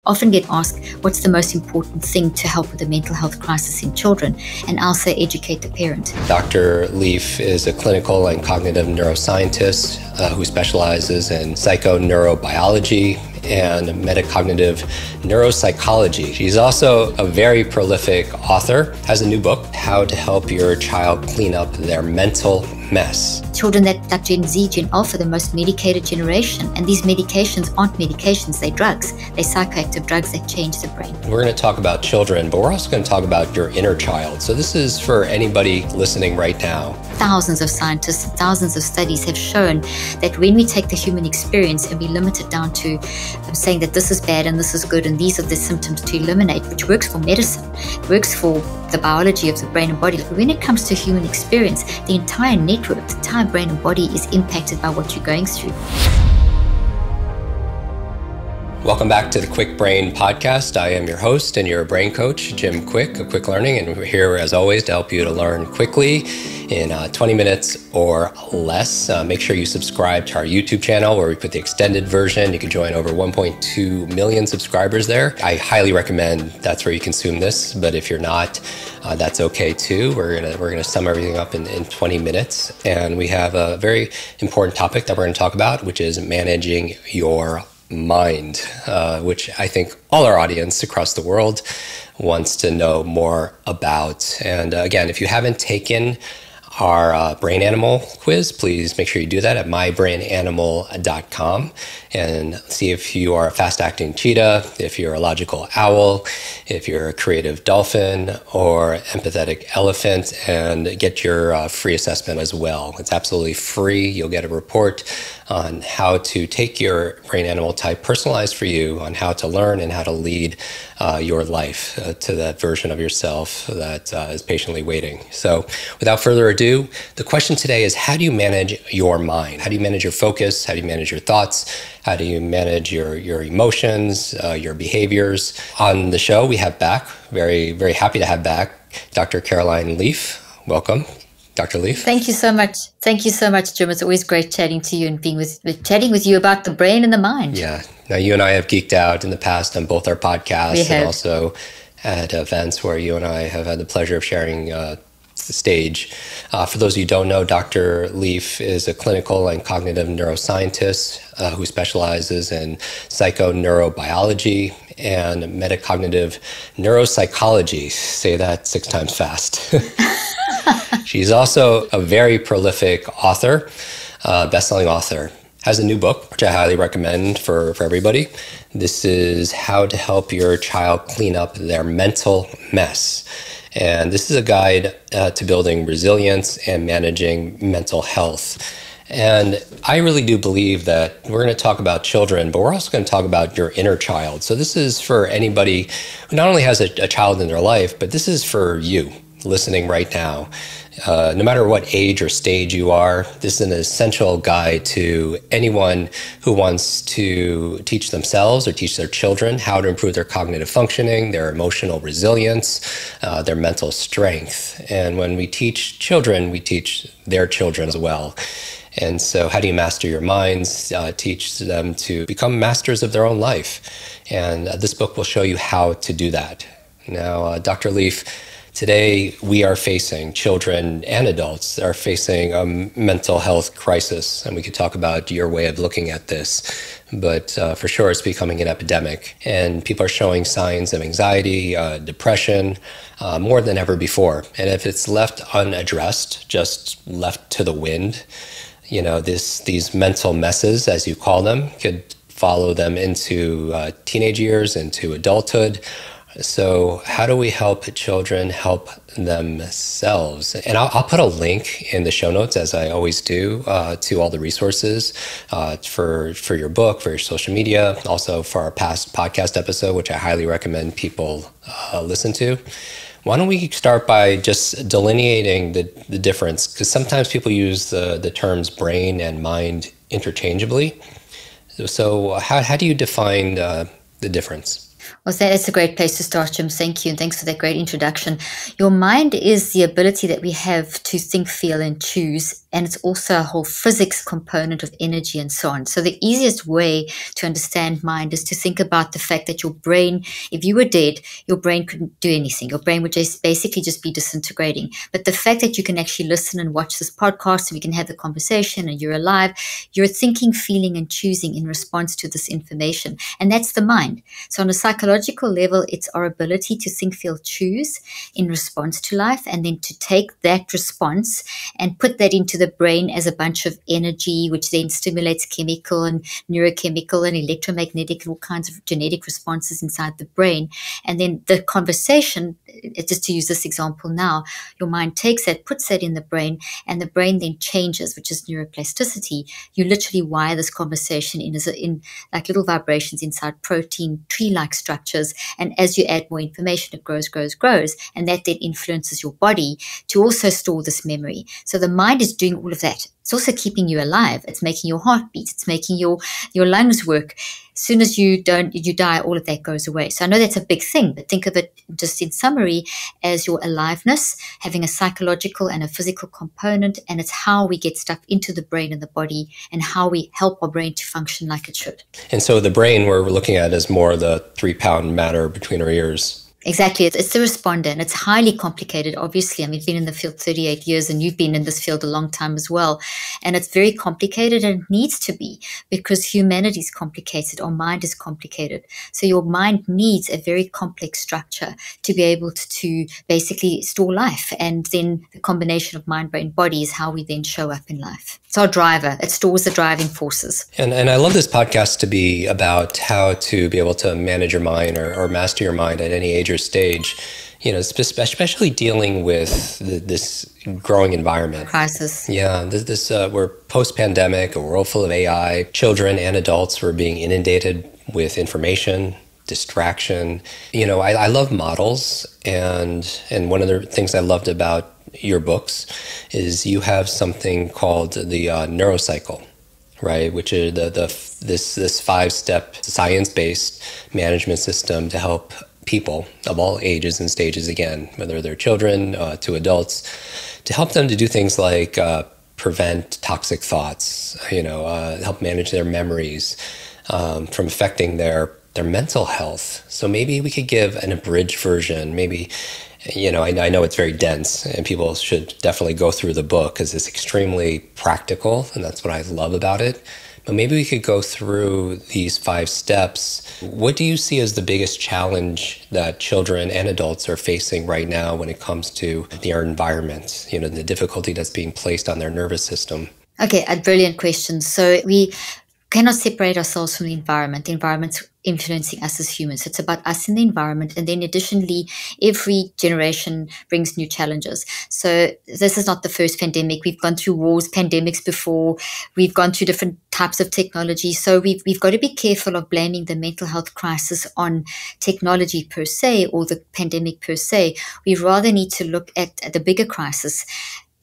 often get asked, what's the most important thing to help with a mental health crisis in children? And I'll say educate the parent. Dr. Leaf is a clinical and cognitive neuroscientist who specializes in psychoneurobiology and metacognitive neuropsychology. She's also a very prolific author, has a new book, How to Help Your Child Clean Up Their Mental Mess. Children like Gen Z, Gen Alpha, the most medicated generation. And these medications aren't medications, they're drugs. They're psychoactive drugs that change the brain. We're going to talk about children, but we're also going to talk about your inner child. So this is for anybody listening right now. Thousands of scientists, thousands of studies have shown that when we take the human experience and we limit it down to saying that this is bad and this is good and these are the symptoms to eliminate, which works for medicine, works for the biology of the brain and body. When it comes to human experience, the entire network, the entire brain and body is impacted by what you're going through. Welcome back to the Kwik Brain Podcast. I am your host and your brain coach, Jim Kwik of Kwik Learning, and we're here as always to help you to learn quickly in 20 minutes or less. Make sure you subscribe to our YouTube channel where we put the extended version. You can join over 1.2 million subscribers there. I highly recommend that's where you consume this, but if you're not, that's okay too. We're gonna sum everything up in 20 minutes, and we have a very important topic that we're gonna talk about, which is managing your mind, which I think all our audience across the world wants to know more about. And again, if you haven't taken our brain animal quiz, please make sure you do that at mybrainanimal.com and see if you are a fast-acting cheetah, if you're a logical owl, if you're a creative dolphin or empathetic elephant, and get your free assessment as well. It's absolutely free. You'll get a report on how to take your brain animal type personalized for you, on how to learn and how to lead your life to that version of yourself that is patiently waiting. So without further ado, the question today is, how do you manage your mind? How do you manage your focus? How do you manage your thoughts? How do you manage your emotions, your behaviors? On the show, we have back, very, very happy to have back, Dr. Caroline Leaf. Welcome, Dr. Leaf. Thank you so much. Thank you so much, Jim. It's always great chatting to you and chatting with you about the brain and the mind. Yeah. Now, you and I have geeked out in the past on both our podcasts and also at events where you and I have had the pleasure of sharing the stage. For those of you who don't know, Dr. Leaf is a clinical and cognitive neuroscientist who specializes in psychoneurobiology and metacognitive neuropsychology. Say that 6 times fast. She's also a very prolific author, best-selling author. Has a new book, which I highly recommend for everybody. This is How to Help Your Child Clean Up Their Mental Mess. And this is a guide to building resilience and managing mental health. And I really do believe that we're going to talk about children, but we're also going to talk about your inner child. So this is for anybody who not only has a child in their life, but this is for you listening right now. No matter what age or stage you are, this is an essential guide to anyone who wants to teach themselves or teach their children how to improve their cognitive functioning, their emotional resilience, their mental strength. And when we teach children, we teach their children as well. And so how do you master your minds? Teach them to become masters of their own life. And this book will show you how to do that. Now, Dr. Leaf, today, we are facing, children and adults are facing a mental health crisis, and we could talk about your way of looking at this, but for sure it's becoming an epidemic, and people are showing signs of anxiety, depression, more than ever before. And if it's left unaddressed, just left to the wind, you know, these mental messes, as you call them, could follow them into teenage years, into adulthood. So how do we help children help themselves? And I'll put a link in the show notes, as I always do, to all the resources for your book, for your social media, also for our past podcast episode, which I highly recommend people listen to. Why don't we start by just delineating the difference? Because sometimes people use the terms brain and mind interchangeably. So how do you define the difference? Well, that's a great place to start, Jim. Thank you. And thanks for that great introduction. Your mind is the ability that we have to think, feel, and choose and it's also a whole physics component of energy and so on. So the easiest way to understand mind is to think about the fact that your brain, if you were dead, your brain couldn't do anything. Your brain would just basically just be disintegrating. But the fact that you can actually listen and watch this podcast and we can have the conversation and you're alive, you're thinking, feeling, and choosing in response to this information. And that's the mind. So on a psychological level, it's our ability to think, feel, choose in response to life, and then to take that response and put that into the brain as a bunch of energy, which then stimulates chemical and neurochemical and electromagnetic and all kinds of genetic responses inside the brain. And then the conversation, just to use this example now, your mind takes that, puts that in the brain, and the brain then changes, which is neuroplasticity. You literally wire this conversation in like little vibrations inside protein, tree-like structures. And as you add more information, it grows, and that then influences your body to also store this memory. So the mind is doing all of that. It's also keeping you alive. It's making your heart beat. It's making your lungs work. As soon as you die, all of that goes away. So I know that's a big thing, but think of it just in summary as your aliveness, having a psychological and a physical component, and it's how we get stuff into the brain and the body and how we help our brain to function like it should. And so the brain we're looking at is more the 3-pound matter between our ears. Exactly. It's the responder, and it's highly complicated, obviously. I mean, I've been in the field 38 years, and you've been in this field a long time as well. And it's very complicated, and it needs to be, because humanity is complicated. Our mind is complicated. So your mind needs a very complex structure to be able to basically store life. And then the combination of mind, brain, body is how we then show up in life. It's our driver. It stores the driving forces. And I love this podcast to be about how to be able to manage your mind or master your mind at any age or stage, especially dealing with this growing environment. Crisis. Yeah, we're post-pandemic, a world full of AI. Children and adults were being inundated with information, distraction. I love models, and one of the things I loved about your books is you have something called the neurocycle, right? Which is this 5-step science-based management system to help people of all ages and stages, again, whether they're children to adults, to help them to do things like prevent toxic thoughts, help manage their memories from affecting their mental health. So maybe we could give an abridged version, maybe. I know it's very dense, and people should definitely go through the book because it's extremely practical, and that's what I love about it. But maybe we could go through these 5 steps. What do you see as the biggest challenge that children and adults are facing right now when it comes to their environment, the difficulty that's being placed on their nervous system? Okay, a brilliant question. So we cannot separate ourselves from the environment. The environment's influencing us as humans. So it's about us in the environment. And then additionally, every generation brings new challenges. So this is not the first pandemic. We've gone through wars, pandemics before. We've gone through different types of technology. So we've got to be careful of blaming the mental health crisis on technology per se or the pandemic per se. We rather need to look at the bigger crisis.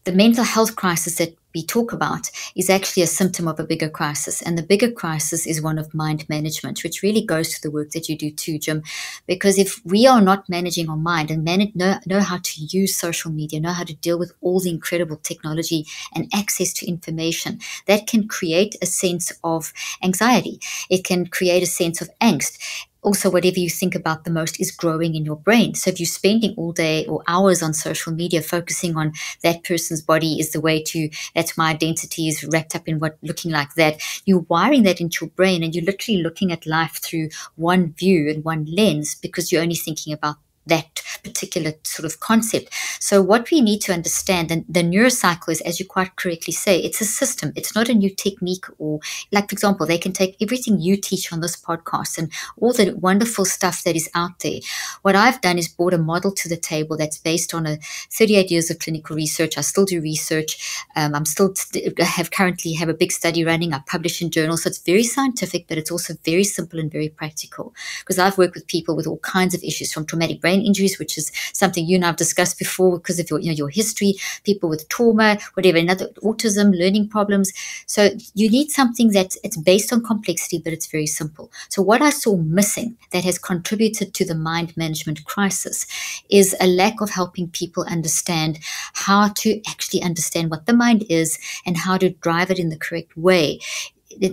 The mental health crisis that we talk about is actually a symptom of a bigger crisis. And the bigger crisis is one of mind management, which really goes to the work that you do too, Jim. Because if we are not managing our mind and know how to use social media, know how to deal with all the incredible technology and access to information, that can create a sense of anxiety. It can create a sense of angst. Also, whatever you think about the most is growing in your brain. So if you're spending all day or hours on social media focusing on that person's body is the way to, that's my identity is wrapped up in what looking like that, you're wiring that into your brain and you're literally looking at life through one view and one lens because you're only thinking about that particular sort of concept. So what we need to understand, and the neurocycle is, as you quite correctly say, it's a system. It's not a new technique or, like, for example, they can take everything you teach on this podcast and all the wonderful stuff that is out there. What I've done is brought a model to the table that's based on 38 years of clinical research. I still do research. Currently have a big study running. I publish in journals. So it's very scientific, but it's also very simple and very practical because I've worked with people with all kinds of issues from traumatic brain injuries, which which is something you and I have discussed before because of your history, people with trauma, whatever, another autism, learning problems. So you need something that it's based on complexity, but it's very simple. So what I saw missing that has contributed to the mind management crisis is a lack of helping people understand how to actually understand what the mind is and how to drive it in the correct way,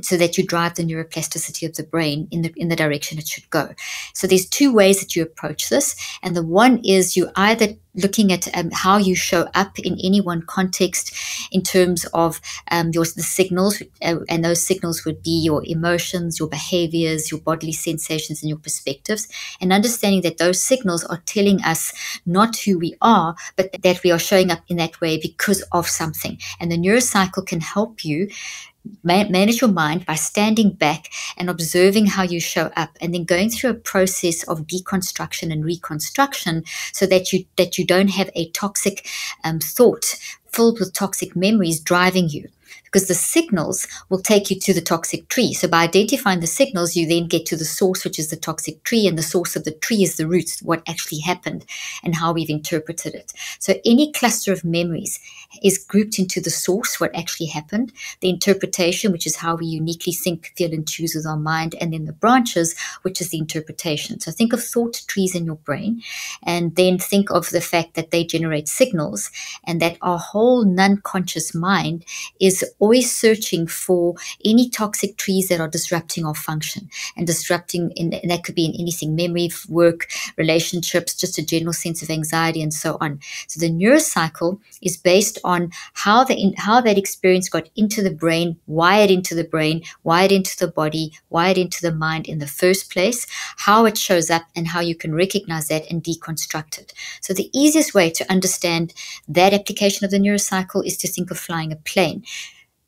so that you drive the neuroplasticity of the brain in the direction it should go. So there's two ways that you approach this. And the one is you either looking at how you show up in any one context in terms of the signals, and those signals would be your emotions, your behaviors, your bodily sensations, and your perspectives, and understanding that those signals are telling us not who we are, but that we are showing up in that way because of something. And the neurocycle can help you manage your mind by standing back and observing how you show up, and then going through a process of deconstruction and reconstruction so that you don't have a toxic thought filled with toxic memories driving you. Because the signals will take you to the toxic tree. So by identifying the signals, you then get to the source, which is the toxic tree, and the source of the tree is the roots, what actually happened and how we've interpreted it. So any cluster of memories is grouped into the source, what actually happened, the interpretation, which is how we uniquely think, feel, and choose with our mind, and then the branches, which is the interpretation. So think of thought trees in your brain, and then think of the fact that they generate signals, and that our whole non-conscious mind is always searching for any toxic trees that are disrupting our function and disrupting, and that could be in anything, memory, work, relationships, just a general sense of anxiety, and so on. So the neurocycle is based on how that experience got into the brain, wired into the brain, wired into the body, wired into the mind in the first place, how it shows up, and how you can recognize that and deconstruct it. So the easiest way to understand that application of the neurocycle is to think of flying a plane.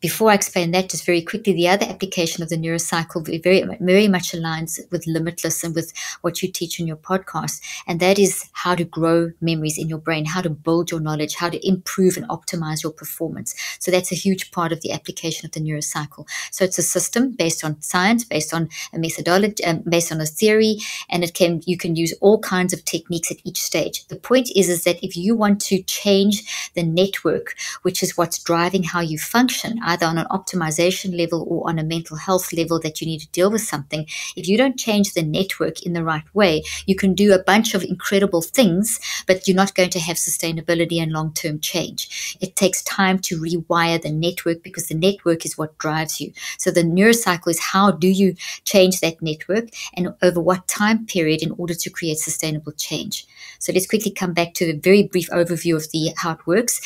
Before I explain that, just very quickly, the other application of the neurocycle very, very much aligns with Limitless and with what you teach in your podcast, and that is how to grow memories in your brain, how to build your knowledge, how to improve and optimize your performance. So that's a huge part of the application of the neurocycle. So it's a system based on science, based on a methodology, based on a theory, and you can use all kinds of techniques at each stage. The point is that if you want to change the network, which is what's driving how you function, either on an optimization level or on a mental health level, that you need to deal with something, if you don't change the network in the right way, you can do a bunch of incredible things, but you're not going to have sustainability and long-term change. It takes time to rewire the network because the network is what drives you. So the neurocycle is how do you change that network and over what time period in order to create sustainable change. So let's quickly come back to a very brief overview of how it works.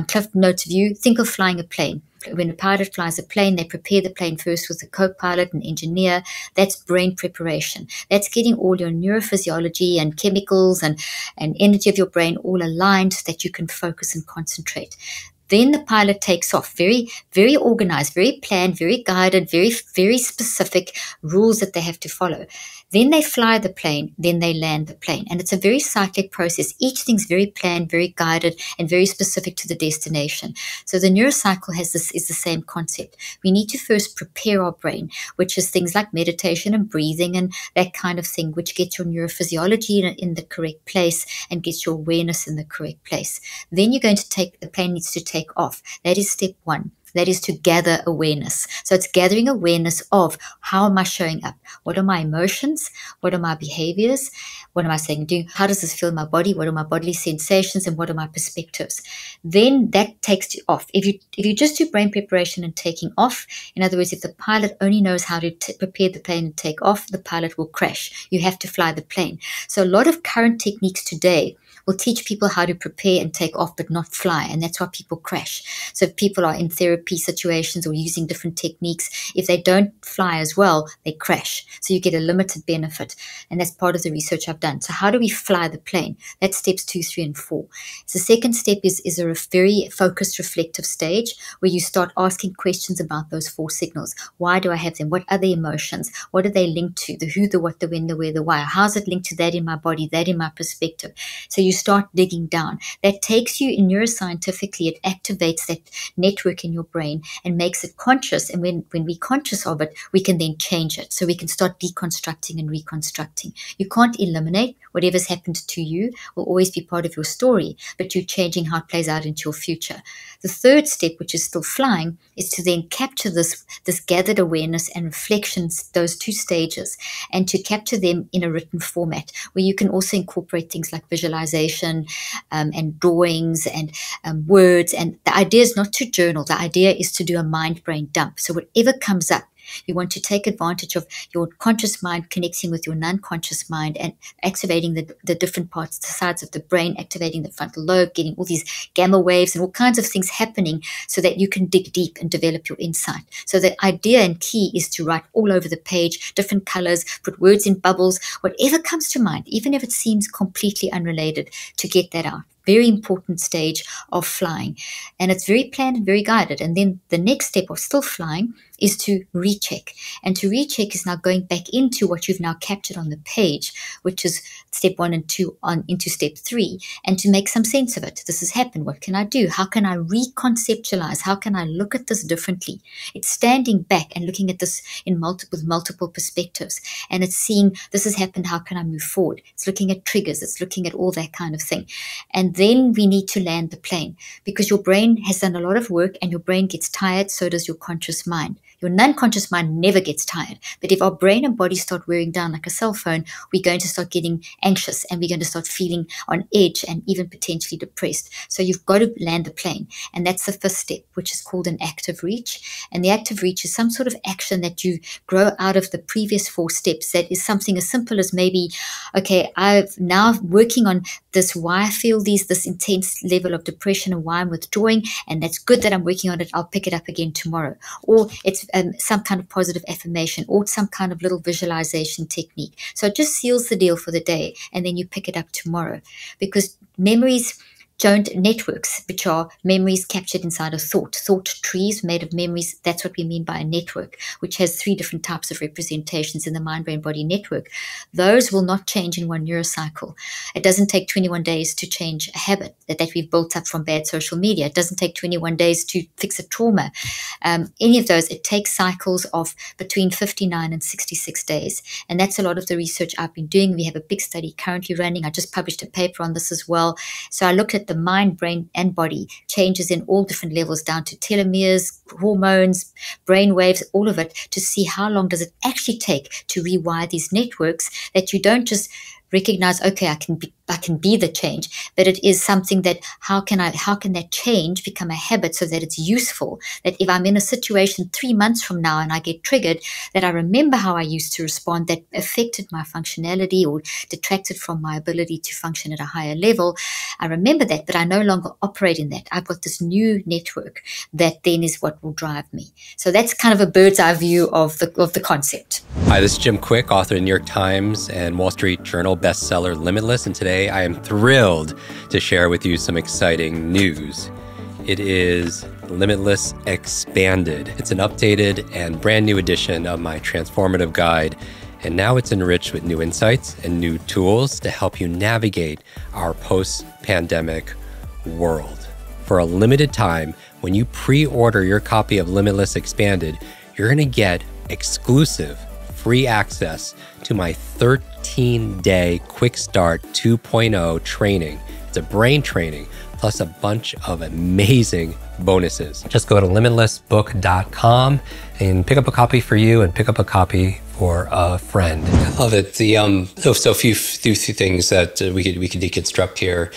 Cliff notes view, think of flying a plane. When a pilot flies a plane, they prepare the plane first with a co-pilot and engineer. That's brain preparation. That's getting all your neurophysiology and chemicals and energy of your brain all aligned so that you can focus and concentrate. Then the pilot takes off, very, very organized, very planned, very guided, very, very specific rules that they have to follow. Then they fly the plane, then they land the plane. And it's a very cyclic process. Each thing's very planned, very guided, and very specific to the destination. So the neurocycle is the same concept. We need to first prepare our brain, which is things like meditation and breathing and that kind of thing, which gets your neurophysiology in the correct place and gets your awareness in the correct place. Then you're going to the plane needs to take off. That is step one. That is to gather awareness. So it's gathering awareness of how am I showing up? What are my emotions? What are my behaviors? What am I saying and doing? How does this feel in my body? What are my bodily sensations? And what are my perspectives? Then that takes you off. If you just do brain preparation and taking off, in other words, if the pilot only knows how to prepare the plane and take off, the pilot will crash. You have to fly the plane. So a lot of current techniques today will teach people how to prepare and take off but not fly, and that's why people crash. So if people are in therapy situations or using different techniques, if they don't fly as well, they crash. So you get a limited benefit, and that's part of the research I've done. So how do we fly the plane? That's steps 2, 3, and 4. So the second step is a a very focused, reflective stage where you start asking questions about those 4 signals. Why do I have them? What are the emotions? What are they linked to? The who, the what, the when, the where, the why. How's it linked to that in my body, that in my perspective? So you start digging down. That takes you, in neuroscientifically, it activates that network in your brain and makes it conscious. And when we're conscious of it, we can then change it. So we can start deconstructing and reconstructing. You can't eliminate whatever's happened to you, will always be part of your story, but you're changing how it plays out into your future. The third step, which is still flying, is to then capture this gathered awareness and reflections, those 2 stages, and to capture them in a written format where you can also incorporate things like visualization and drawings and words. And the idea is not to journal. The idea is to do a mind-brain dump. So whatever comes up, you want to take advantage of your conscious mind connecting with your non-conscious mind and activating the different parts, the sides of the brain, activating the frontal lobe, getting all these gamma waves and all kinds of things happening so that you can dig deep and develop your insight. So the idea and key is to write all over the page, different colors, put words in bubbles, whatever comes to mind, even if it seems completely unrelated, to get that out. Very important stage of flying. And it's very planned and very guided. And then the next step of still flying is to recheck. And to recheck is now going back into what you've now captured on the page, which is step 1 and 2 on into step 3, and to make some sense of it. This has happened. What can I do? How can I reconceptualize? How can I look at this differently? It's standing back and looking at this with multiple perspectives. And it's seeing this has happened. How can I move forward? It's looking at triggers. It's looking at all that kind of thing. And then we need to land the plane, because your brain has done a lot of work and your brain gets tired. So does your conscious mind. Your non-conscious mind never gets tired. But if our brain and body start wearing down like a cell phone, we're going to start getting anxious and we're going to start feeling on edge and even potentially depressed. So you've got to land the plane. And that's the first step, which is called an active reach. And the active reach is some sort of action that you grow out of the previous 4 steps. That is something as simple as maybe, okay, I've now working on this, why I feel this intense level of depression and why I'm withdrawing. And that's good that I'm working on it. I'll pick it up again tomorrow. Or it's some kind of positive affirmation or some kind of little visualization technique. So it just seals the deal for the day, and then you pick it up tomorrow. Because memories joint networks, which are memories captured inside a thought trees made of memories. That's what we mean by a network, which has 3 different types of representations in the mind-brain-body network. Those will not change in one neurocycle. It doesn't take 21 days to change a habit that we've built up from bad social media. It doesn't take 21 days to fix a trauma. Any of those, it takes cycles of between 59 and 66 days. And that's a lot of the research I've been doing. We have a big study currently running. I just published a paper on this as well. So I looked at the mind, brain, and body changes in all different levels, down to telomeres, hormones, brain waves, all of it, to see how long does it actually take to rewire these networks, that you don't just recognize, okay, I can be the change, but it is something that how can that change become a habit so that it's useful, that if I'm in a situation 3 months from now and I get triggered, that I remember how I used to respond that affected my functionality or detracted from my ability to function at a higher level. I remember that, but I no longer operate in that. I've got this new network that then is what will drive me. So that's kind of a bird's eye view of the concept. Hi, this is Jim Kwik, author of the New York Times and Wall Street Journal bestseller Limitless, and today I am thrilled to share with you some exciting news. It is Limitless Expanded. It's an updated and brand new edition of my transformative guide, and now it's enriched with new insights and new tools to help you navigate our post-pandemic world. For a limited time, when you pre-order your copy of Limitless Expanded, you're going to get exclusive free access to my 13-day Quick Start 2.0 training. It's a brain training plus a bunch of amazing bonuses. Just go to limitlessbook.com and pick up a copy for you and pick up a copy for a friend. I love it. So a few things that we could deconstruct here.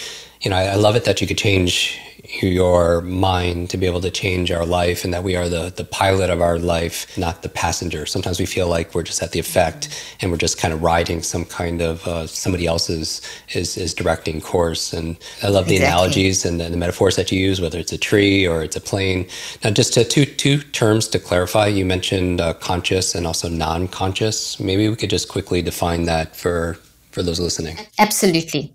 I love it that you could change your mind to be able to change our life, and that we are the pilot of our life, not the passenger. Sometimes we feel like we're just at the effect and we're just kind of riding some kind of somebody else's is directing course. And I love the analogies and the metaphors that you use, whether it's a tree or it's a plane. Now, just two terms to clarify. You mentioned conscious and also non-conscious. Maybe we could just quickly define that for for those listening? Absolutely.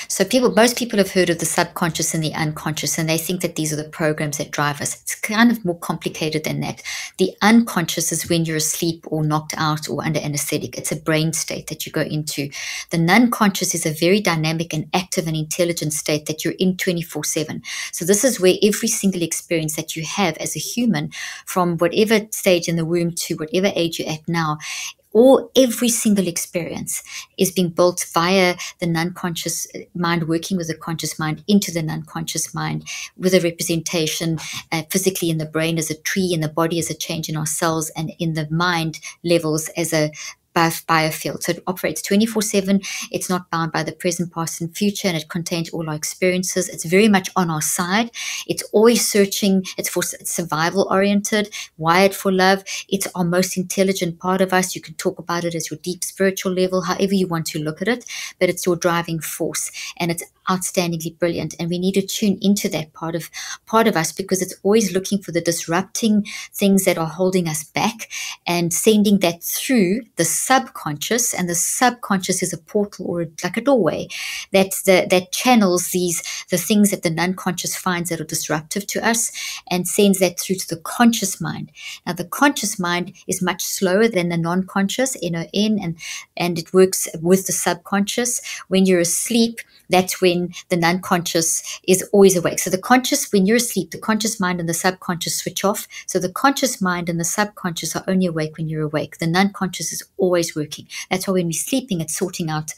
So most people have heard of the subconscious and the unconscious, and they think that these are the programs that drive us. It's kind of more complicated than that. The unconscious is when you're asleep or knocked out or under anesthetic. It's a brain state that you go into. The non-conscious is a very dynamic and active and intelligent state that you're in 24/7. So this is where every single experience that you have as a human, from whatever stage in the womb to whatever age you're at now, or every single experience is being built via the non-conscious mind working with the conscious mind into the non-conscious mind with a representation physically in the brain as a tree, in the body as a change in our cells, and in the mind levels as a biofield. So it operates 24/7. It's not bound by the present, past, and future, and it contains all our experiences. It's very much on our side. It's always searching. It's survival oriented, wired for love. It's our most intelligent part of us. You can talk about it as your deep spiritual level, however you want to look at it, but it's your driving force, and it's outstandingly brilliant. And we need to tune into that part of us, because it's always looking for the disrupting things that are holding us back and sending that through the subconscious. And the subconscious is a portal, or like a doorway that channels the things that the non-conscious finds that are disruptive to us and sends that through to the conscious mind. Now, the conscious mind is much slower than the non-conscious, NON, and it works with the subconscious. When you're asleep, that's when the non-conscious is always awake. So the conscious, when you're asleep, the conscious mind and the subconscious switch off. So the conscious mind and the subconscious are only awake when you're awake. The non-conscious is always working. That's why when we're sleeping, it's sorting out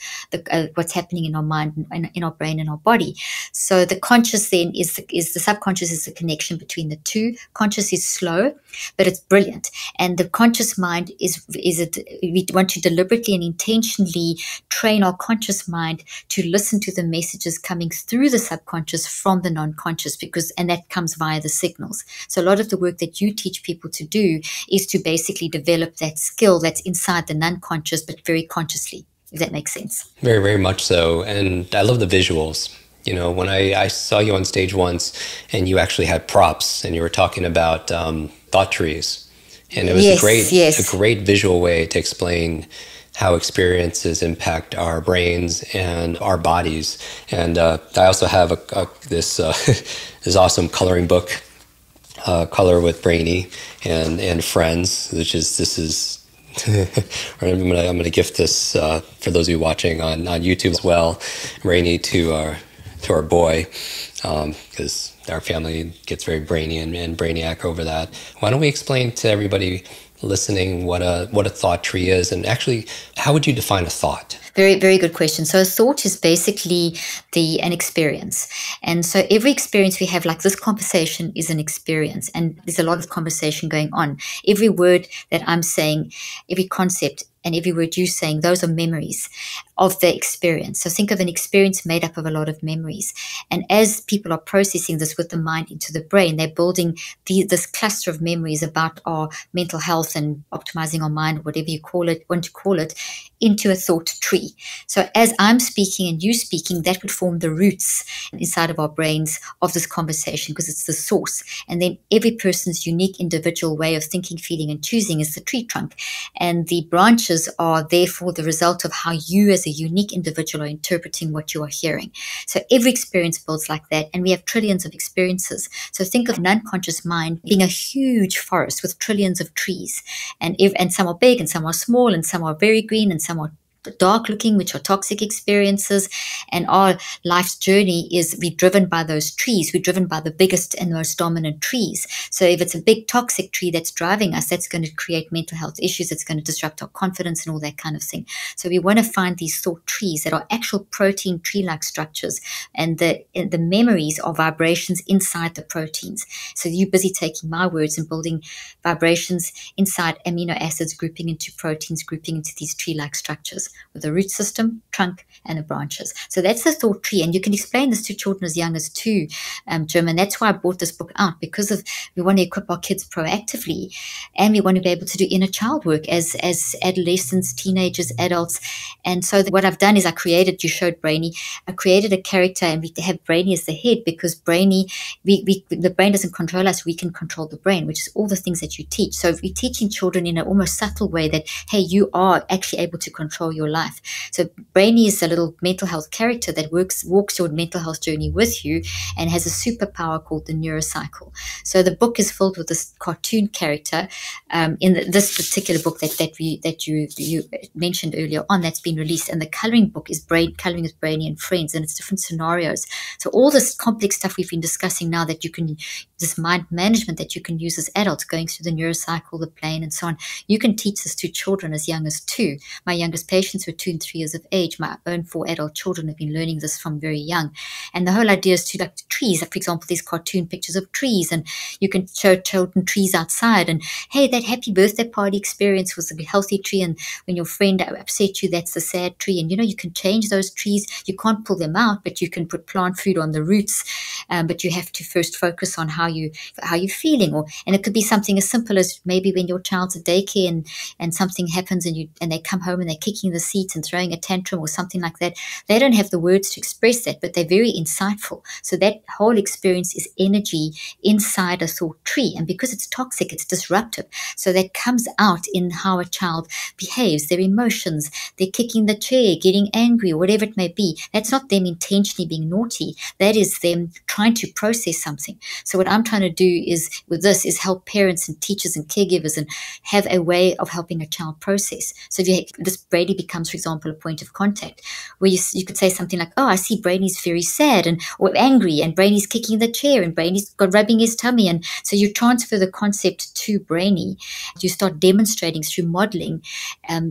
what's happening in our mind, in our brain, and our body. So the conscious then is the subconscious is the connection between the two. Conscious is slow, but it's brilliant. And the conscious mind we want to deliberately and intentionally train our conscious mind to listen to the messages coming through the subconscious from the non-conscious, and that comes via the signals. So a lot of the work that you teach people to do is to basically develop that skill that's inside the non-conscious, but very consciously, if that makes sense. Very, very much so. And I love the visuals. You know, when I saw you on stage once and you actually had props and you were talking about thought trees, and it was a great visual way to explain how experiences impact our brains and our bodies. And I also have this awesome coloring book, Color with Brainy and Friends, I'm gonna gift this for those of you watching on YouTube as well, Brainy to our boy, because our family gets very brainy and brainiac over that. Why don't we explain to everybody listening what a thought tree is, and actually, how would you define a thought? Very, very good question. So a thought is basically an experience. And so every experience we have, like this conversation, is an experience. And there's a lot of conversation going on. Every word that I'm saying, every concept, and every word you're saying, those are memories of the experience. So think of an experience made up of a lot of memories. And as people are processing this with the mind into the brain, they're building this cluster of memories about our mental health and optimizing our mind, whatever you want to call it, into a thought tree. So as I'm speaking and you speaking, that would form the roots inside of our brains of this conversation, because it's the source. And then every person's unique individual way of thinking, feeling, and choosing is the tree trunk. And the branches are therefore the result of how you as a unique individual are interpreting what you are hearing. So every experience builds like that, and we have trillions of experiences. So think of non-conscious mind being a huge forest with trillions of trees, and some are big and some are small and some are very green and some are dark looking, which are toxic experiences. And our life's journey is we're driven by those trees. We're driven by the biggest and most dominant trees. So if it's a big toxic tree that's driving us, that's going to create mental health issues. It's going to disrupt our confidence and all that kind of thing. So we want to find these thought trees that are actual protein tree-like structures, and the memories are vibrations inside the proteins. So you're busy taking my words and building vibrations inside amino acids, grouping into proteins, grouping into these tree-like structures, with a root system, trunk, and the branches. So that's the thought tree. And you can explain this to children as young as 2, Jim. And that's why I brought this book out, because we want to equip our kids proactively, and we want to be able to do inner child work as adolescents, teenagers, adults. And so what I've done is you showed Brainy, I created a character, and we have Brainy as the head, because Brainy, the brain doesn't control us, we can control the brain, which is all the things that you teach. So if we're teaching children in an almost subtle way that, hey, you are actually able to control your your life. So Brainy is a little mental health character that walks your mental health journey with you and has a superpower called the neurocycle. So the book is filled with this cartoon character this particular book that you mentioned earlier on that's been released, and the coloring book is Coloring with Brainy and Friends, and it's different scenarios. So all this complex stuff we've been discussing now, that you can, this mind management that you can use as adults, going through the neurocycle, the plane, and so on, you can teach this to children as young as 2. My youngest patients were 2 and 3 years of age. My own 4 adult children have been learning this from very young. And the whole idea is to, like trees, like for example, these cartoon pictures of trees, and you can show children trees outside, and hey, that happy birthday party experience was a healthy tree, and when your friend upset you, that's the sad tree. And you can change those trees. You can't pull them out, but you can put plant food on the roots. But you have to first focus on how you're feeling, and it could be something as simple as maybe when your child's at daycare and something happens, and they come home and they're kicking the seats and throwing a tantrum or something like that. They don't have the words to express that, but they're very insightful. So that whole experience is energy inside a thought tree, and because it's toxic, it's disruptive. So that comes out in how a child behaves, their emotions, they're kicking the chair, getting angry, or whatever it may be. That's not them intentionally being naughty. That is them trying to process something. So what I'm trying to do with this is help parents and teachers and caregivers and have a way of helping a child process. So this Brady becomes, for example, a point of contact where you could say something like, oh, I see Brady's very sad or angry, and Brady's kicking the chair, and Brady's rubbing his tummy. And so you transfer the concept to Brainy. You start demonstrating through modeling.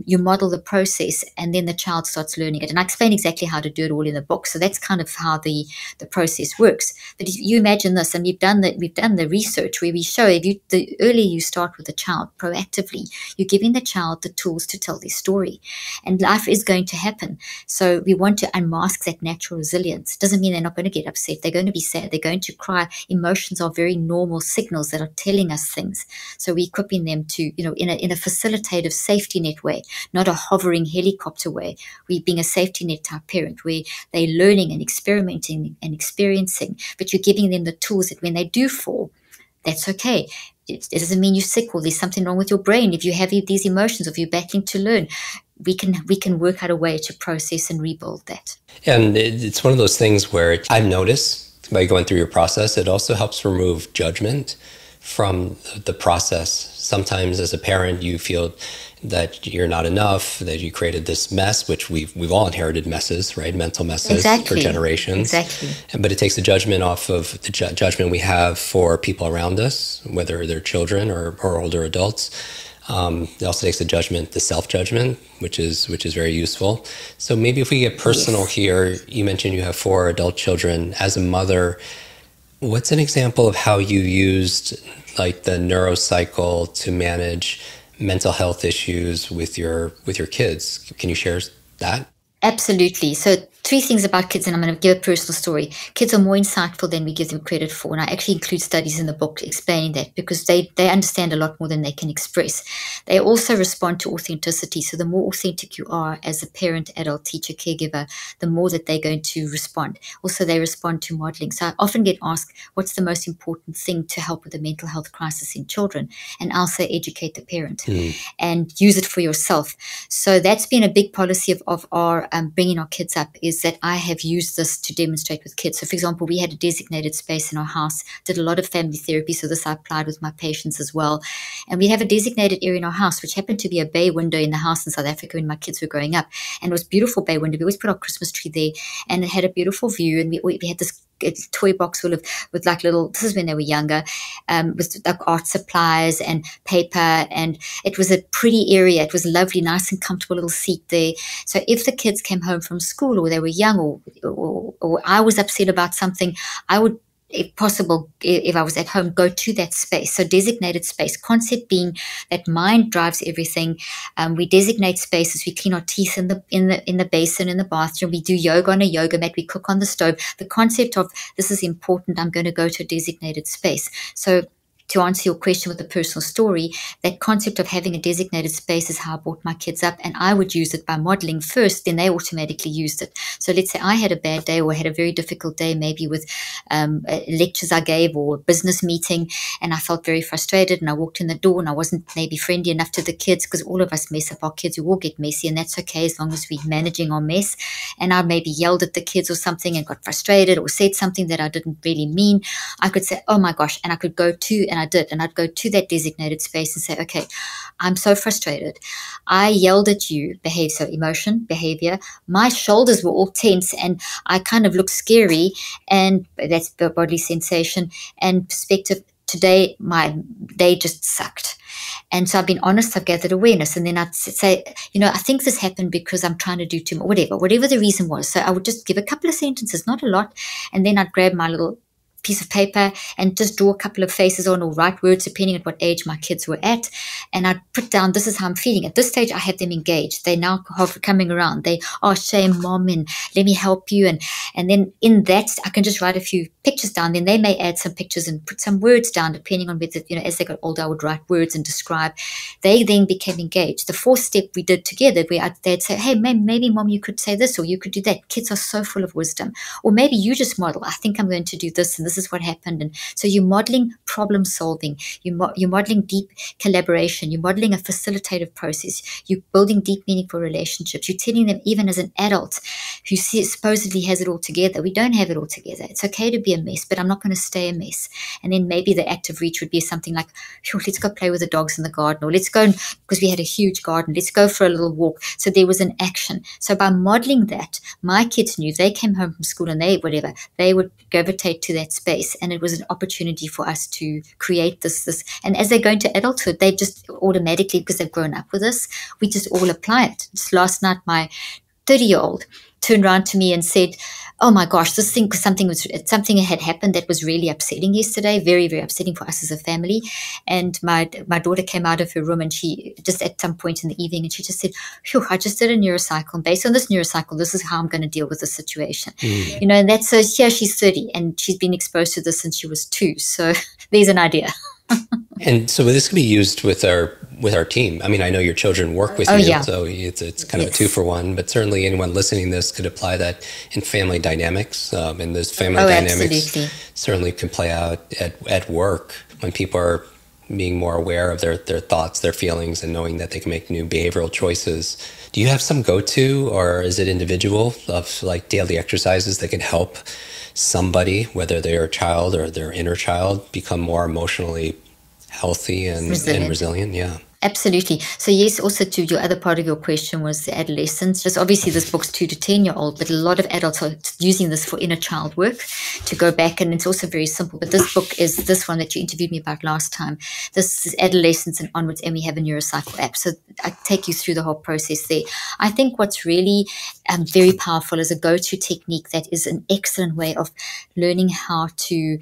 You model the process, and then the child starts learning it. And I explain exactly how to do it all in the book. So that's kind of how the process works. But if you imagine this, and we've done the research where we show the earlier you start with the child proactively, you're giving the child the tools to tell their story, and life is going to happen. So we want to unmask that natural resilience. Doesn't mean they're not going to get upset. They're going to be sad. They're going to cry. Emotions are very normal signals that are telling us things. So we're equipping them to, in a facilitative safety net way, not a hovering helicopter way. We're being a safety net type parent where they're learning and experimenting and experiencing, but you're giving them the tools that when they do fall, that's okay. It doesn't mean you're sick or there's something wrong with your brain. If you have these emotions, if you're battling to learn, we can work out a way to process and rebuild that. And it's one of those things where I've noticed by going through your process, it also helps remove judgment from the process. Sometimes as a parent, you feel that you're not enough, that you created this mess, which we've all inherited messes, right? Mental messes for generations. Exactly. But it takes the judgment off of the judgment we have for people around us, whether they're children or older adults. It also takes the self-judgment, which is very useful. So maybe if we get personal here, you mentioned you have 4 adult children. As a mother, what's an example of how you used like the neurocycle to manage mental health issues with your kids? Can you share that? Absolutely. So 3 things about kids, and I'm going to give a personal story. Kids are more insightful than we give them credit for. And I actually include studies in the book explaining that, because they understand a lot more than they can express. They also respond to authenticity. So the more authentic you are as a parent, adult, teacher, caregiver, the more that they're going to respond. Also, they respond to modeling. So I often get asked, what's the most important thing to help with a mental health crisis in children? And I'll say, educate the parent and use it for yourself. So that's been a big policy of our bringing our kids up, is that I have used this to demonstrate with kids. So for example, we had a designated space in our house, did a lot of family therapy. So this I applied with my patients as well. And we have a designated area in our house, which happened to be a bay window in the house in South Africa when my kids were growing up. And it was a beautiful bay window. We always put our Christmas tree there, and it had a beautiful view. And we had this toy box full of, with like little, this is when they were younger, with like art supplies and paper, and it was a pretty area. It was lovely, nice and comfortable little seat there. So if the kids came home from school, or they were young, or I was upset about something, I would, if possible, if I was at home, go to that space. So designated space, concept being that mind drives everything. We designate spaces. We clean our teeth in the basin in the bathroom. We do yoga on a yoga mat. We cook on the stove. The concept of this is important. I'm going to go to a designated space. So to answer your question with a personal story, that concept of having a designated space is how I brought my kids up, and I would use it by modeling first, then they automatically used it. So let's say I had a bad day or had a very difficult day, maybe with lectures I gave or a business meeting, and I felt very frustrated, and I walked in the door and I wasn't maybe friendly enough to the kids, because all of us mess up, our kids, we all get messy, and that's okay as long as we're managing our mess. And I maybe yelled at the kids or something and got frustrated or said something that I didn't really mean. I could say, oh my gosh, and I could go to, and I did, and I'd go to that designated space and say, okay, I'm so frustrated. I yelled at you, emotion, behavior. My shoulders were all tense and I kind of looked scary, and that's the bodily sensation and perspective. Today, my day just sucked. And so I've been honest, I've gathered awareness, and then I'd say, I think this happened because I'm trying to do too much, whatever the reason was. So I would just give a couple of sentences, not a lot, and then I'd grab my little piece of paper and just draw a couple of faces on, or write words depending on what age my kids were at, and I'd put down, this is how I'm feeling. At this stage I have them engaged. They now are coming around. They are, shame mom, and let me help you, and then in that I can just write a few pictures down. Then they may add some pictures and put some words down depending on whether, as they got older I would write words and describe. They then became engaged. The fourth step we did together, where they'd say, hey, maybe mom, you could say this, or you could do that. Kids are so full of wisdom. Or maybe you just model, I think I'm going to do this, and this is what happened. And so you're modeling problem solving, you're modeling deep collaboration, you're modeling a facilitative process, you're building deep meaningful relationships. You're telling them, even as an adult who supposedly has it all together, we don't have it all together. It's okay to be a mess, but I'm not going to stay a mess. And then maybe the active reach would be something like, let's go play with the dogs in the garden, or let's go, because we had a huge garden, let's go for a little walk. So there was an action. So by modeling that, my kids knew they came home from school and they would gravitate to that space. And it was an opportunity for us to create this. And as they go into adulthood, they just automatically, because they've grown up with us, we just all apply it. Just last night, my 30-year-old turned around to me and said, oh my gosh, this thing, because something had happened that was really upsetting yesterday, very, very upsetting for us as a family. And my daughter came out of her room, and she just at some point in the evening, and she just said, I just did a neurocycle. And based on this neurocycle, this is how I'm going to deal with the situation. And that's, here she's 30 and she's been exposed to this since she was 2. So there's an idea. And so this can be used with our team. I mean, I know your children work with you, yeah. So it's kind of a 2-for-1, but certainly anyone listening to this could apply that in family dynamics. And those family dynamics absolutely certainly can play out at work when people are being more aware of their thoughts, their feelings, and knowing that they can make new behavioral choices. Do you have some go-to, or is it individual, of like daily exercises that can help somebody, whether they're a child or their inner child, become more emotionally healthy and resilient? Yeah. Absolutely. So yes, also to your other part of your question was the adolescents. Just obviously this book's 2 to 10-year-old, but a lot of adults are using this for inner child work to go back. And it's also very simple. But this book is this one that you interviewed me about last time. This is adolescents and onwards, and we have a neurocycle app. So I take you through the whole process there. I think what's really very powerful is a go-to technique that is an excellent way of learning how to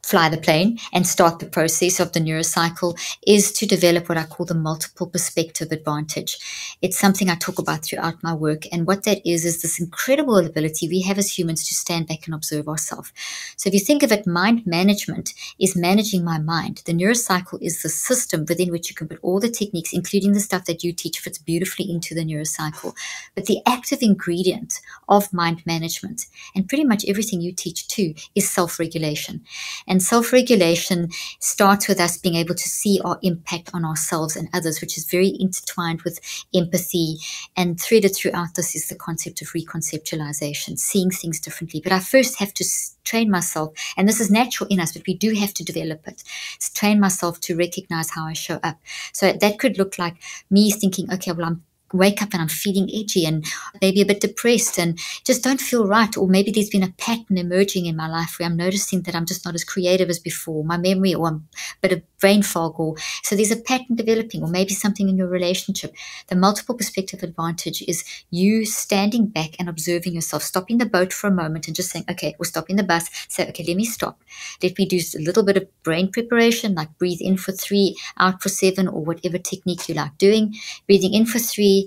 fly the plane and start the process of the neurocycle is to develop what I call the multiple perspective advantage. It's something I talk about throughout my work. And what that is this incredible ability we have as humans to stand back and observe ourselves. So if you think of it, mind management is managing my mind. The neurocycle is the system within which you can put all the techniques, including the stuff that you teach, fits beautifully into the neurocycle. But the active ingredient of mind management, and pretty much everything you teach too, is self-regulation. And self-regulation starts with us being able to see our impact on ourselves and others, which is very intertwined with empathy. And threaded throughout this is the concept of reconceptualization, seeing things differently. But I first have to train myself, and this is natural in us, but we do have to develop it. It's train myself to recognize how I show up. So that could look like me thinking, okay, well, I'm wake up and I'm feeling edgy and maybe a bit depressed and just don't feel right. Or maybe there's been a pattern emerging in my life where I'm noticing that I'm just not as creative as before, my memory, or I'm a bit of brain fog, or so there's a pattern developing, or maybe something in your relationship. The multiple perspective advantage is you standing back and observing yourself, stopping the boat for a moment and just saying, okay, we're stopping the bus. Say, okay, let me stop. Let me do a little bit of brain preparation, like breathe in for 3, out for 7, or whatever technique you like doing. Breathing in for 3,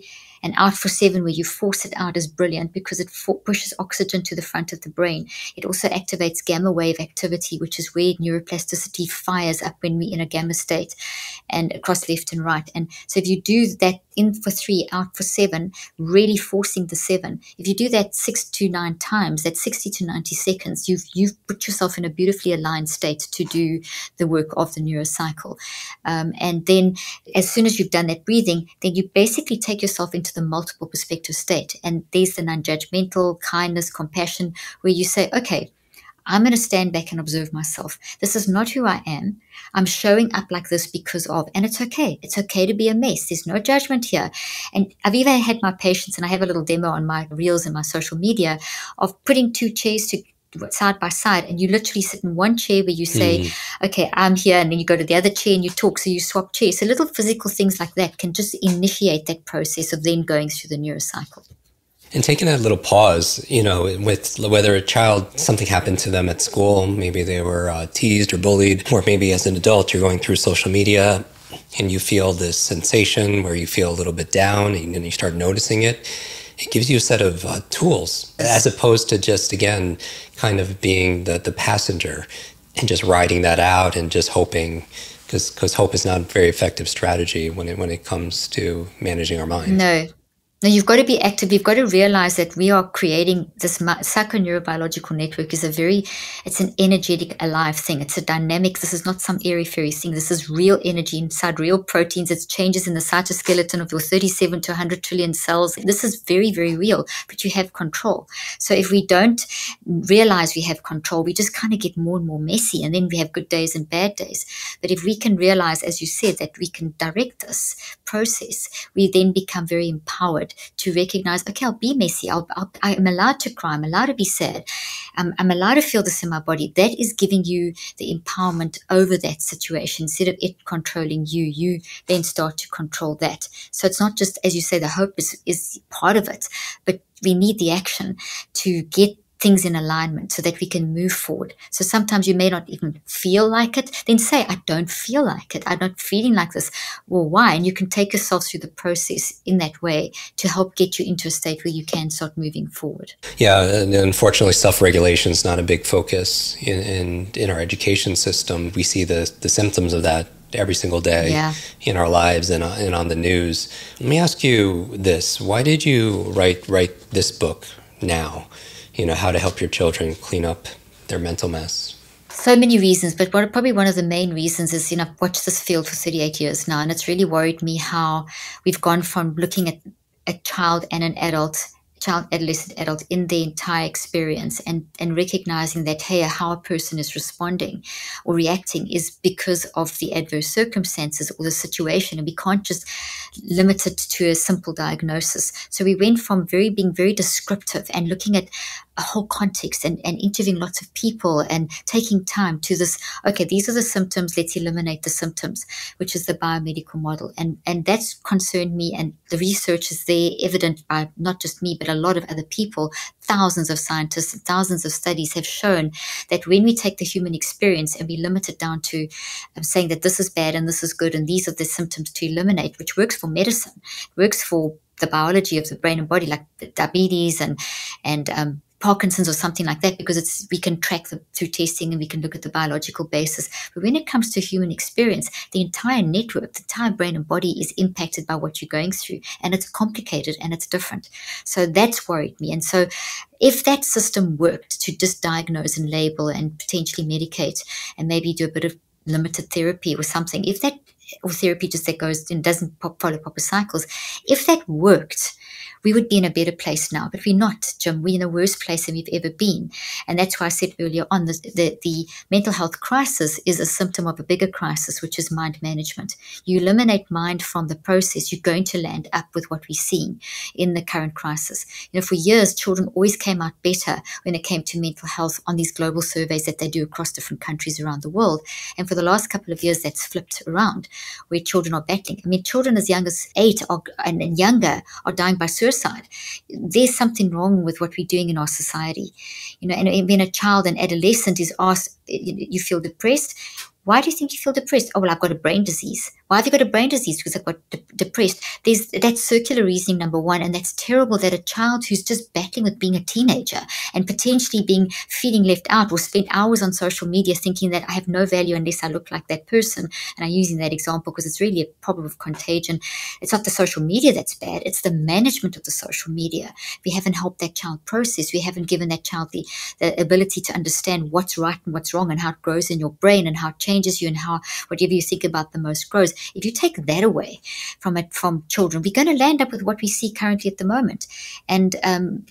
And out for 7, where you force it out, is brilliant because it pushes oxygen to the front of the brain. It also activates gamma wave activity, which is where neuroplasticity fires up when we're in a gamma state, and across left and right. And so if you do that in for 3, out for 7, really forcing the 7, if you do that 6 to 9 times, that's 60 to 90 seconds, you've put yourself in a beautifully aligned state to do the work of the neurocycle. And then as soon as you've done that breathing, then you basically take yourself into the multiple perspective state. And there's the non-judgmental, kindness, compassion, where you say, okay, I'm going to stand back and observe myself. This is not who I am. I'm showing up like this because of, and it's okay. It's okay to be a mess. There's no judgment here. And I've even had my patients, and I have a little demo on my reels and my social media, of putting 2 chairs side by side, and you literally sit in one chair where you say, okay, I'm here, and then you go to the other chair and you talk, so you swap chairs. So little physical things like that can just initiate that process of then going through the neurocycle. And taking that little pause, with whether a child, something happened to them at school, maybe they were teased or bullied, or maybe as an adult, you're going through social media and you feel this sensation where you feel a little bit down and then you start noticing it. It gives you a set of tools, as opposed to just, again, kind of being the passenger and just riding that out and just hoping, because hope is not a very effective strategy when it comes to managing our mind. No, you've got to be active. You've got to realize that we are creating this psychoneurobiological network. It's an energetic, alive thing. It's a dynamic. This is not some airy-fairy thing. This is real energy inside real proteins. It's changes in the cytoskeleton of your 37 to 100 trillion cells. This is very, very real, but you have control. So if we don't realize we have control, we just kind of get more and more messy, and then we have good days and bad days. But if we can realize, as you said, that we can direct this process, we then become very empowered to recognize, okay, I'll be messy. I'm allowed to cry. I'm allowed to be sad. I'm allowed to feel this in my body. That is giving you the empowerment over that situation. Instead of it controlling you, you then start to control that. So it's not just, as you say, the hope is part of it, but we need the action to get things in alignment so that we can move forward. So sometimes you may not even feel like it. Then say, I don't feel like it. I'm not feeling like this. Well, why? And you can take yourself through the process in that way to help get you into a state where you can start moving forward. Yeah, and unfortunately, self-regulation is not a big focus in our education system. We see the symptoms of that every single day in our lives and on the news. Let me ask you this. Why did you write this book now? How to help your children clean up their mental mess. So many reasons, but probably one of the main reasons is, I've watched this field for 38 years now, and it's really worried me how we've gone from looking at a child and an adult, child, adolescent, adult in their entire experience, and recognizing that, hey, how a person is responding or reacting is because of the adverse circumstances or the situation, and we can't just limit it to a simple diagnosis. So we went from being very descriptive and looking at a whole context and interviewing lots of people and taking time to this, okay, these are the symptoms, let's eliminate the symptoms, which is the biomedical model. And that's concerned me, and the research is there, evident by not just me, but a lot of other people. Thousands of scientists and thousands of studies have shown that when we take the human experience and we limit it down to saying that this is bad and this is good and these are the symptoms to eliminate, which works for medicine, works for the biology of the brain and body, like diabetes and Parkinson's or something like that, because we can track them through testing and we can look at the biological basis. But when it comes to human experience, the entire network, the entire brain and body is impacted by what you're going through, and it's complicated and it's different. So that's worried me. And so if that system worked to just diagnose and label and potentially medicate and maybe do a bit of limited therapy or something, or therapy just that goes and doesn't follow proper cycles, if that worked, we would be in a better place now. But we're not, Jim. We're in a worse place than we've ever been. And that's why I said earlier on, the mental health crisis is a symptom of a bigger crisis, which is mind management. You eliminate mind from the process, you're going to land up with what we're seeing in the current crisis. For years, children always came out better when it came to mental health on these global surveys that they do across different countries around the world. And for the last couple of years, that's flipped around, where children are battling. Children as young as 8 and younger are dying by suicide. There's something wrong with what we're doing in our society. And when a child, an adolescent, is asked, you feel depressed? Why do you think you feel depressed? Oh, well, I've got a brain disease. Why have you got a brain disease? Because I've got depressed. That's circular reasoning, number one, and that's terrible that a child who's just battling with being a teenager and potentially feeling left out will spend hours on social media thinking that I have no value unless I look like that person. And I'm using that example because it's really a problem of contagion. It's not the social media that's bad. It's the management of the social media. We haven't helped that child process. We haven't given that child the ability to understand what's right and what's wrong and how it grows in your brain and how it changes you and how whatever you think about the most grows. If you take that away from children, we're going to land up with what we see currently at the moment. And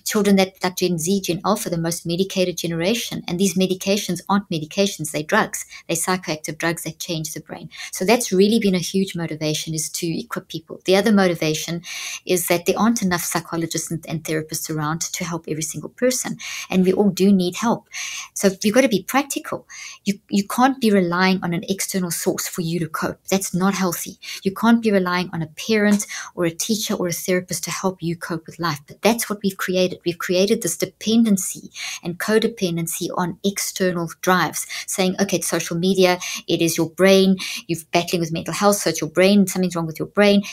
children that like Gen Z, Gen Alpha, the most medicated generation. And these medications aren't medications, they're drugs. They're psychoactive drugs that change the brain. So that's really been a huge motivation, is to equip people. The other motivation is that there aren't enough psychologists and therapists around to help every single person. And we all do need help. So you've got to be practical. You can't be relying on an external source for you to cope. That's not healthy. You can't be relying on a parent or a teacher or a therapist to help you cope with life. But that's what we've created. We've created this dependency and codependency on external drives, saying, okay, it's social media, it is your brain, you're battling with mental health, so it's your brain, something's wrong with your brain.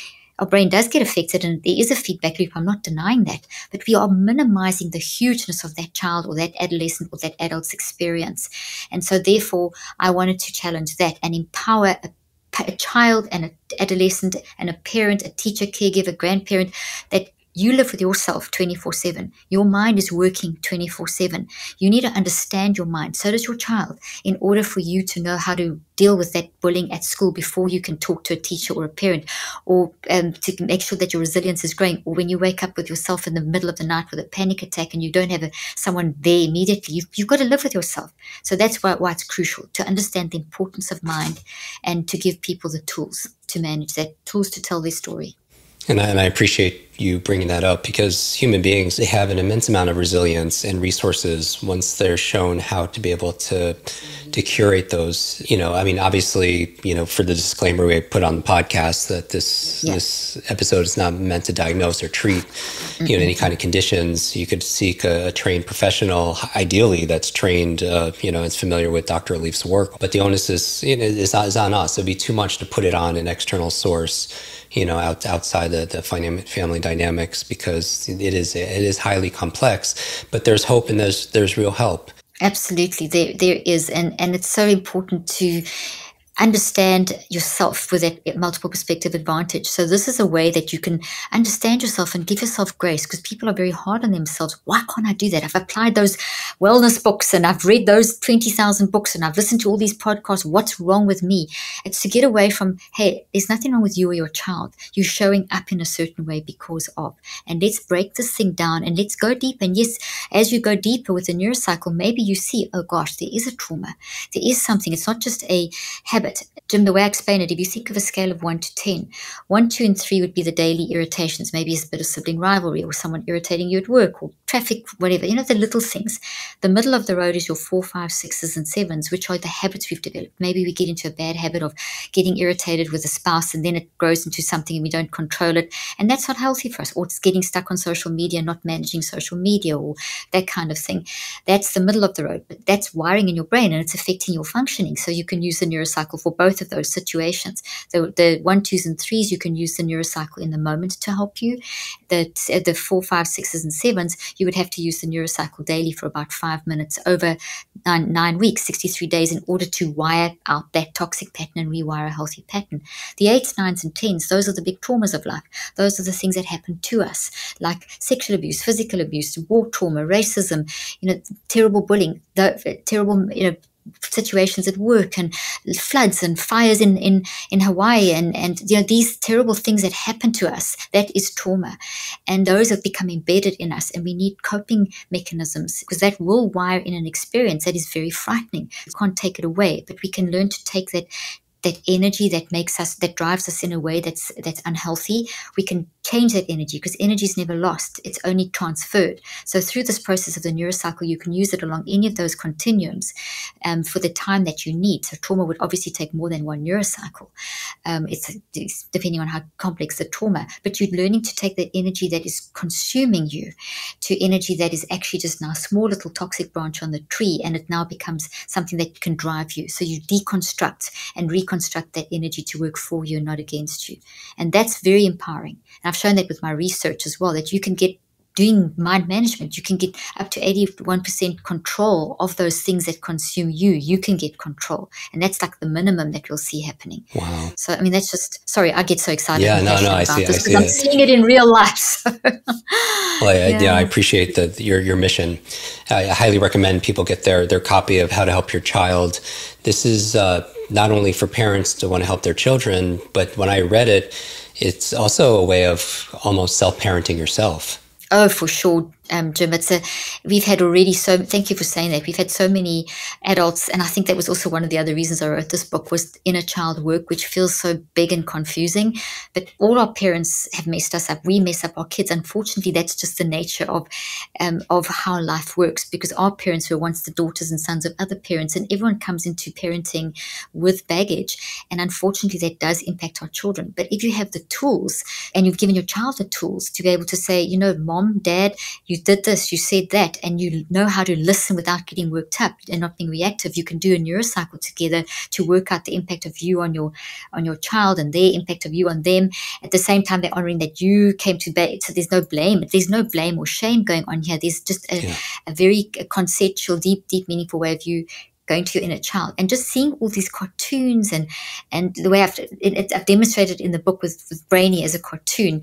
Our brain does get affected and there is a feedback loop. I'm not denying that, but we are minimizing the hugeness of that child or that adolescent or that adult's experience. And so therefore, I wanted to challenge that and empower a child and an adolescent and a parent, a teacher, caregiver, grandparent, that you live with yourself 24/7. Your mind is working 24/7. You need to understand your mind. So does your child, in order for you to know how to deal with that bullying at school before you can talk to a teacher or a parent, or to make sure that your resilience is growing. Or when you wake up with yourself in the middle of the night with a panic attack and you don't have someone there immediately, you've got to live with yourself. So that's why it's crucial to understand the importance of mind and to give people the tools to manage that, tools to tell their story. And I appreciate you bringing that up, because human beings, they have an immense amount of resilience and resources once they're shown how to be able to curate those. I mean, obviously, for the disclaimer we put on the podcast that this episode is not meant to diagnose or treat any kind of conditions. You could seek a trained professional, ideally that's trained, is familiar with Dr. Leaf's work. But the onus is on us. It'd be too much to put it on an external source, outside the family dynamics, because it is highly complex. But there's hope and there's real help. Absolutely, there is, and it's so important to understand yourself with that multiple perspective advantage. So this is a way that you can understand yourself and give yourself grace, because people are very hard on themselves. Why can't I do that? I've applied those wellness books and I've read those 20,000 books and I've listened to all these podcasts. What's wrong with me? It's to get away from, hey, there's nothing wrong with you or your child. You're showing up in a certain way because of. And let's break this thing down and let's go deep. And yes, as you go deeper with the neurocycle, maybe you see, oh gosh, there is a trauma. There is something. It's not just a habit. Jim, the way I explain it, if you think of a scale of 1 to 10, 1, 2, and 3 would be the daily irritations. Maybe it's a bit of sibling rivalry or someone irritating you at work or traffic, whatever, the little things. The middle of the road is your 4, 5, 6s, and 7s, which are the habits we've developed. Maybe we get into a bad habit of getting irritated with a spouse and then it grows into something and we don't control it. And that's not healthy for us. Or it's getting stuck on social media, not managing social media or that kind of thing. That's the middle of the road. But that's wiring in your brain and it's affecting your functioning. So you can use the neurocycle for both of those situations. The 1, 2s, and 3s, you can use the neurocycle in the moment to help you. The 4, 5, 6s, and 7s, you would have to use the neurocycle daily for about 5 minutes over 9 weeks, 63 days, in order to wire out that toxic pattern and rewire a healthy pattern. The 8s, 9s, and 10s, those are the big traumas of life. Those are the things that happen to us, like sexual abuse, physical abuse, war trauma, racism, terrible bullying, terrible, situations at work and floods and fires in Hawaii and these terrible things that happen to us. That is trauma, and those have become embedded in us, and we need coping mechanisms, because that will wire in an experience that is very frightening. We can't take it away, but we can learn to take that energy that drives us in a way that's unhealthy. We can change that energy, because energy is never lost. It's only transferred. So through this process of the neurocycle, you can use it along any of those continuums for the time that you need. So trauma would obviously take more than one neurocycle. It's depending on how complex the trauma. But you're learning to take that energy that is consuming you to energy that is actually just now a small little toxic branch on the tree, and it now becomes something that can drive you. So you deconstruct and reconstruct reconstruct that energy to work for you and not against you. And that's very empowering. And I've shown that with my research as well, that you can get doing mind management, you can get up to 81% control of those things that consume you. You can get control. And that's like the minimum that we'll see happening. Wow. So, I mean, that's just, sorry, I get so excited. Yeah, no, I see this because I'm seeing it in real life. So. Well, I appreciate your mission. I highly recommend people get their copy of How to Help Your Child. This is not only for parents to want to help their children, but when I read it, it's also a way of almost self-parenting yourself. Oh, for sure, Jim. We've had already thank you for saying that. We've had so many adults, and I think that was also one of the other reasons I wrote this book, was inner child work, which feels so big and confusing. But all our parents have messed us up. We mess up our kids. Unfortunately, that's just the nature of how life works, because our parents were once the daughters and sons of other parents, and everyone comes into parenting with baggage. And unfortunately, that does impact our children. But if you have the tools, and you've given your child the tools to be able to say, you know, Mom, Dad, you did this, you said that, and you know how to listen without getting worked up and not being reactive. You can do a neurocycle together to work out the impact of you on your child and their impact of you on them. At the same time, they're honoring that you came to bed. So there's no blame. There's no blame or shame going on here. There's just a very conceptual, deep, meaningful way of you going to your inner child, and just seeing all these cartoons and the way I've demonstrated in the book with Brainy as a cartoon,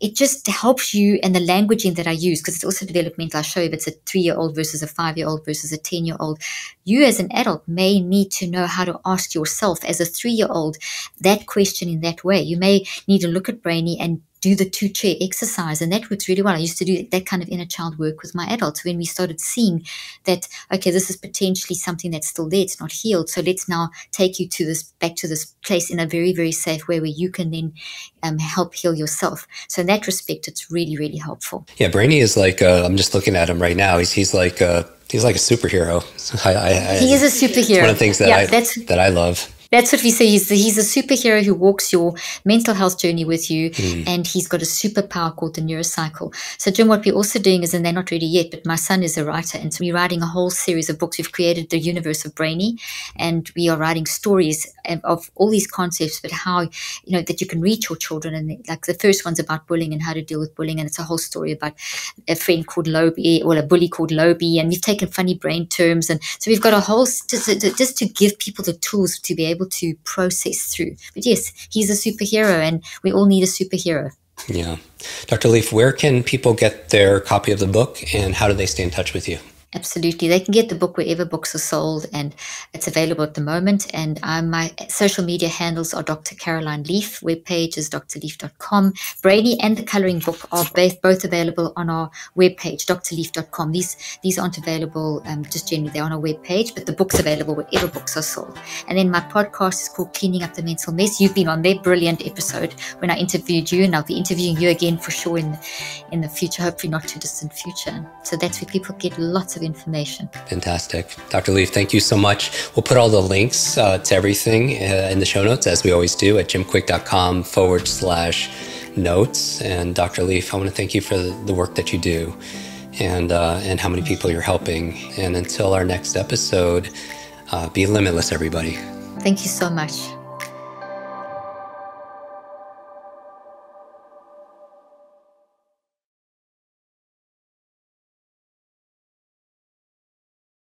it just helps you. And the languaging that I use, because it's also developmental, I show you if it's a 3-year-old versus a 5-year-old versus a 10-year-old. You as an adult may need to know how to ask yourself as a 3-year-old that question in that way. You may need to look at Brainy and do the 2-chair exercise, and that works really well. I used to do that kind of inner child work with my adults when we started seeing that, okay, this is potentially something that's still there, it's not healed, so let's now take you back to this place in a very, very safe way where you can then help heal yourself. So in that respect, it's really, really helpful. Yeah, Brainy is like, I'm just looking at him right now, he's like a superhero. He is a superhero. It's one of the things that I love. That's what we say. He's a superhero who walks your mental health journey with you, and he's got a superpower called the neurocycle. So, Jim, what we're also doing is, and they're not ready yet, but my son is a writer, and so we're writing a whole series of books. We've created the universe of Brainy, and we are writing stories of all these concepts, but how, you know, that you can reach your children. And like the first one's about bullying and how to deal with bullying, and it's a whole story about a friend called Lobie, or a bully called Lobie, and we've taken funny brain terms, and so we've got a whole just to give people the tools to be able to process through. But yes, he's a superhero, and we all need a superhero. Yeah. Dr. Leaf, where can people get their copy of the book, and how do they stay in touch with you? Absolutely. They can get the book wherever books are sold, and it's available at the moment. And my social media handles are Dr. Caroline Leaf. Webpage is drleaf.com. Brainy and the coloring book are both available on our webpage, drleaf.com. These aren't available just generally. They're on our webpage, but the book's available wherever books are sold. And then my podcast is called Cleaning Up the Mental Mess. You've been on their brilliant episode when I interviewed you, and I'll be interviewing you again for sure in the future, hopefully not too distant future. So that's where people get lots of information. Fantastic. Dr. Leaf, thank you so much. We'll put all the links to everything in the show notes, as we always do, at jimkwik.com/notes. And Dr. Leaf, I want to thank you for the work that you do, and how many people you're helping. And until our next episode, be limitless, everybody. Thank you so much.